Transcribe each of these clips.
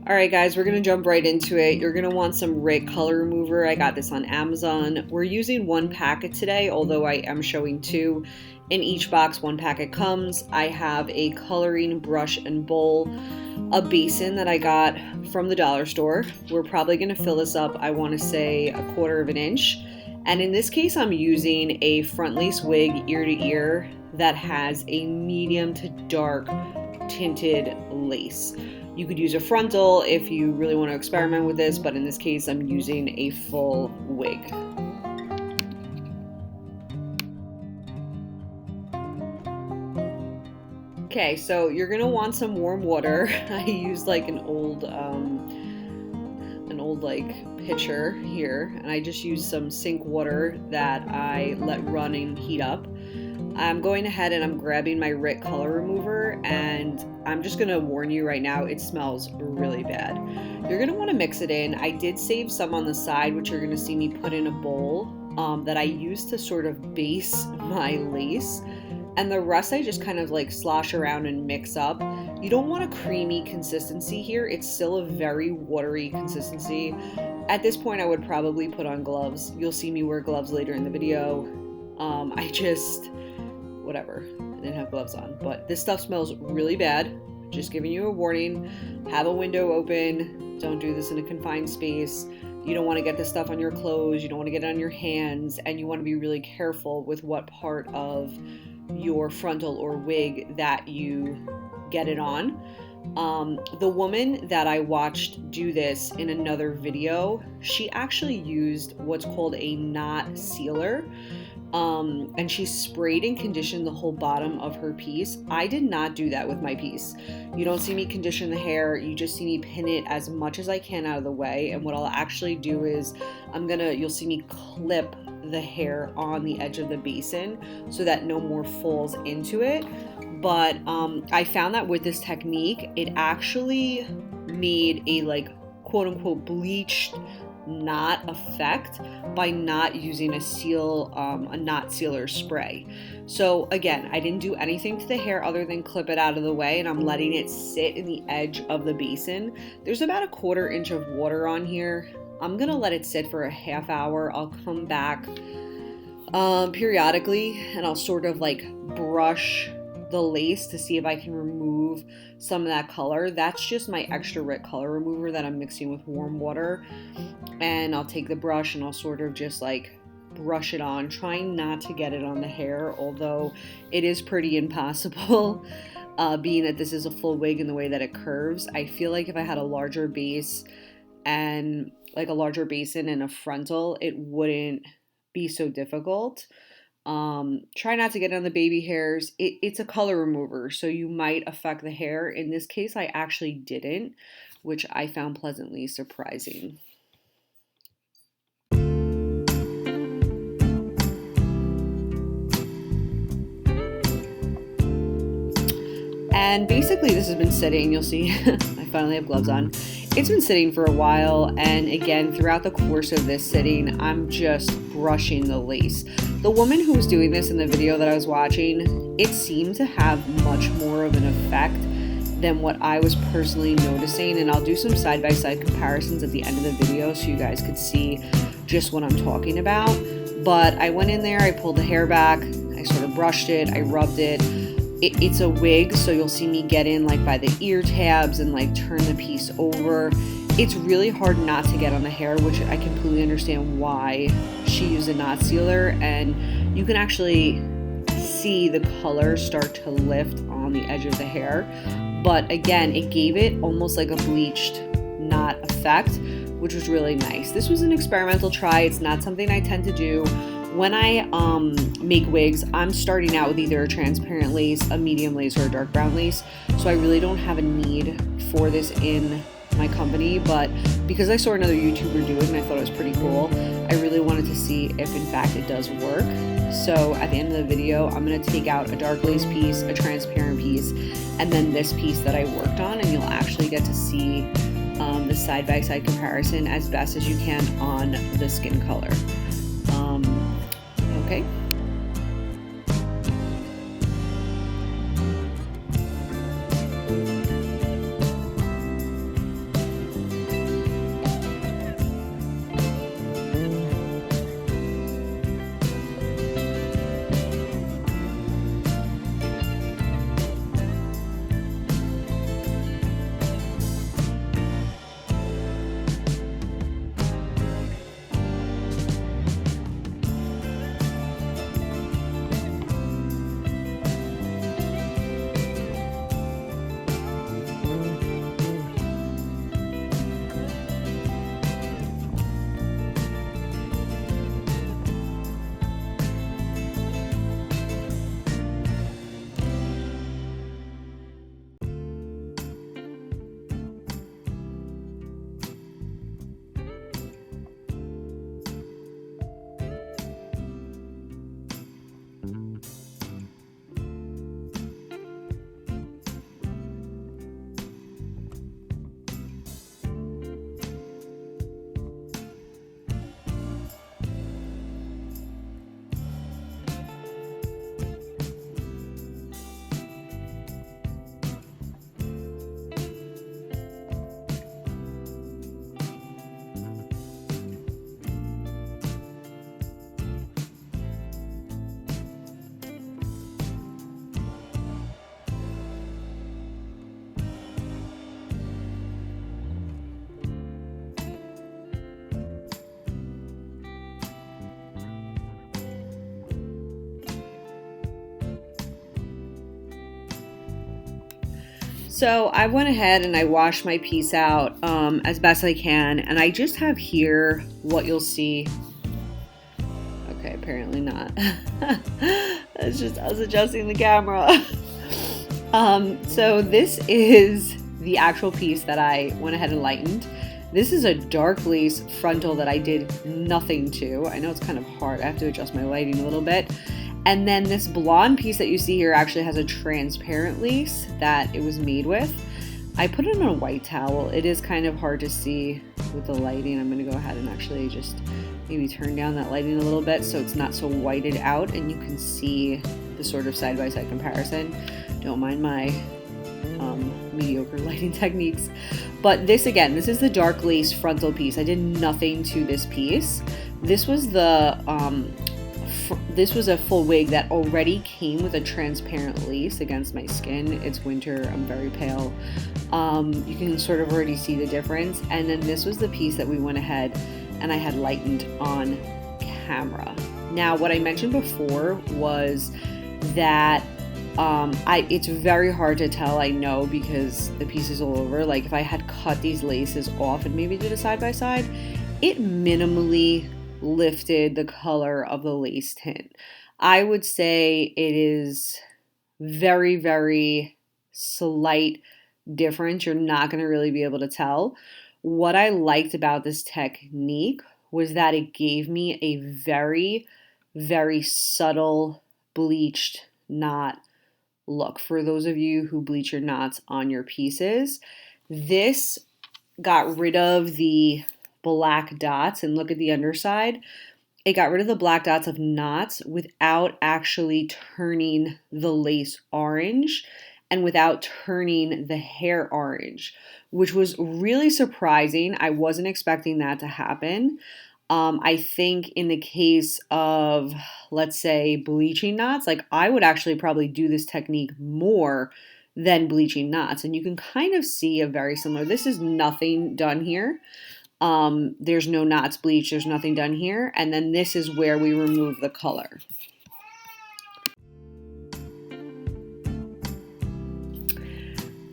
Alright guys, we're going to jump right into it. You're going to want some RIT color remover. I got this on Amazon. We're using one packet today, although I am showing two. In each box, one packet comes. I have a coloring brush and bowl, a basin that I got from the dollar store. We're probably going to fill this up, I want to say, 1/4 of an inch. And in this case, I'm using a front lace wig ear to ear that has a medium to dark tinted lace. You could use a frontal if you really want to experiment with this, but in this case, I'm using a full wig. Okay, so you're gonna want some warm water. I used like an old like pitcher here, and I just used some sink water that I let run and heat up. I'm going ahead and I'm grabbing my RIT color remover, and I'm just gonna warn you right now, it smells really bad. You're gonna want to mix it in. I did save some on the side, which you're gonna see me put in a bowl that I used to sort of base my lace, and the rest I just kind of like slosh around and mix up. You don't want a creamy consistency here. It's still a very watery consistency. At this point, I would probably put on gloves. You'll see me wear gloves later in the video. Whatever, I didn't have gloves on, but this stuff smells really bad. Just giving you a warning. Have a window open. Don't do this in a confined space. You don't want to get this stuff on your clothes. You don't want to get it on your hands, and you want to be really careful with what part of your frontal or wig that you get it on. The woman that I watched do this in another video, she actually used what's called a knot sealer. And she sprayed and conditioned the whole bottom of her piece. I did not do that with my piece. You don't see me condition the hair, you just see me pin it as much as I can out of the way. And what I'll actually do is you'll see me clip the hair on the edge of the basin so that no more falls into it. But I found that with this technique, it actually made a like quote unquote bleached knot effect by not using a knot sealer spray. So again, I didn't do anything to the hair other than clip it out of the way, and I'm letting it sit in the edge of the basin. There's about 1/4 inch of water on here. I'm gonna let it sit for a half hour. I'll come back periodically, and I'll sort of like brush the lace to see if I can remove some of that color. That's just my extra RIT color remover that I'm mixing with warm water. And I'll take the brush and I'll sort of just like brush it on, trying not to get it on the hair, although it is pretty impossible being that this is a full wig in the way that it curves. I feel like if I had a larger base and like a larger basin and a frontal, it wouldn't be so difficult. Try not to get on the baby hairs. It's a color remover, so you might affect the hair. In this case, I actually didn't, which I found pleasantly surprising. And basically this has been sitting, you'll see, I finally have gloves on. It's been sitting for a while, and again, throughout the course of this sitting, I'm just brushing the lace. The woman who was doing this in the video that I was watching, it seemed to have much more of an effect than what I was personally noticing, and I'll do some side-by-side comparisons at the end of the video so you guys could see just what I'm talking about. But I went in there, I pulled the hair back, I sort of brushed it, I rubbed it. It's a wig, so you'll see me get in like by the ear tabs and like turn the piece over. It's really hard not to get on the hair, which I completely understand why she used a knot sealer, and you can actually see the color start to lift on the edge of the hair. But again, it gave it almost like a bleached knot effect, which was really nice. This was an experimental try. It's not something I tend to do. When I make wigs, I'm starting out with either a transparent lace, a medium lace, or a dark brown lace, so I really don't have a need for this in my company, but because I saw another YouTuber do it and I thought it was pretty cool, I really wanted to see if in fact it does work. So at the end of the video, I'm going to take out a dark lace piece, a transparent piece, and then this piece that I worked on, and you'll actually get to see the side-by-side comparison as best as you can on the skin color. Okay. So I went ahead and I washed my piece out as best I can, and I just have here what you'll see. Okay, apparently not. That's just us adjusting the camera. So this is the actual piece that I went ahead and lightened. This is a dark lace frontal that I did nothing to. I know it's kind of hard. I have to adjust my lighting a little bit. And then this blonde piece that you see here actually has a transparent lace that it was made with. I put it on a white towel. It is kind of hard to see with the lighting. I'm going to go ahead and actually just maybe turn down that lighting a little bit so it's not so whited out and you can see the sort of side-by-side comparison. Don't mind my mediocre lighting techniques. But this, again, this is the dark lace frontal piece. I did nothing to this piece. This was the this was a full wig that already came with a transparent lace against my skin. It's winter, I'm very pale. You can sort of already see the difference. And then this was the piece that we went ahead and I had lightened on camera. Now, what I mentioned before was that it's very hard to tell, I know, because the piece is all over. Like if I had cut these laces off and maybe did a side-by-side, it minimally lifted the color of the lace tint. I would say it is very, very slight difference. You're not going to really be able to tell. What I liked about this technique was that it gave me a very, very subtle bleached knot look. For those of you who bleach your knots on your pieces, this got rid of the black dots, and look at the underside. It got rid of the black dots of knots without actually turning the lace orange and without turning the hair orange, which was really surprising. I wasn't expecting that to happen. I think in the case of, let's say, bleaching knots, like I would actually probably do this technique more than bleaching knots. And you can kind of see a very similar, this is nothing done here. There's no knots bleached, there's nothing done here. And then this is where we remove the color.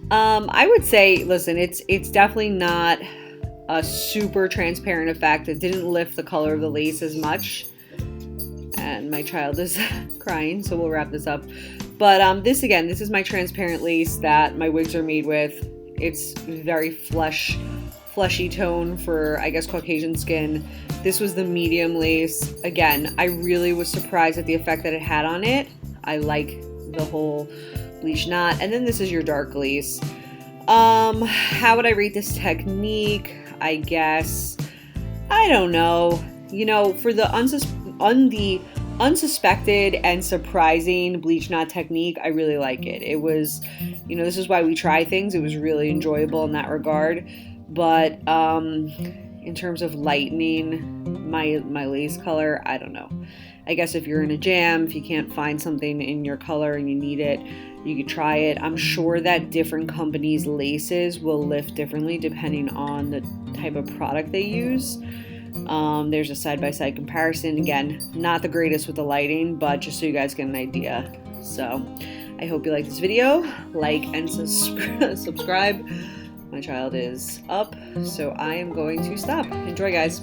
I would say, listen, it's definitely not a super transparent effect. It didn't lift the color of the lace as much. And my child is crying, so we'll wrap this up. But this is my transparent lace that my wigs are made with. It's very fleshy tone for, I guess, Caucasian skin. This was the medium lace. Again, I really was surprised at the effect that it had on it. I like the whole bleach knot. And then this is your dark lace. How would I rate this technique? I guess, I don't know. You know, for the unsuspected and surprising bleach knot technique, I really like it. It was, you know, this is why we try things. It was really enjoyable in that regard. But in terms of lightening my lace color, I don't know. I guess if you're in a jam, if you can't find something in your color and you need it, you could try it. I'm sure that different companies' laces will lift differently depending on the type of product they use. There's a side-by-side comparison. Again, not the greatest with the lighting, but just so you guys get an idea. So I hope you like this video. Like and subscribe. My child is up, so I am going to stop. Enjoy, guys.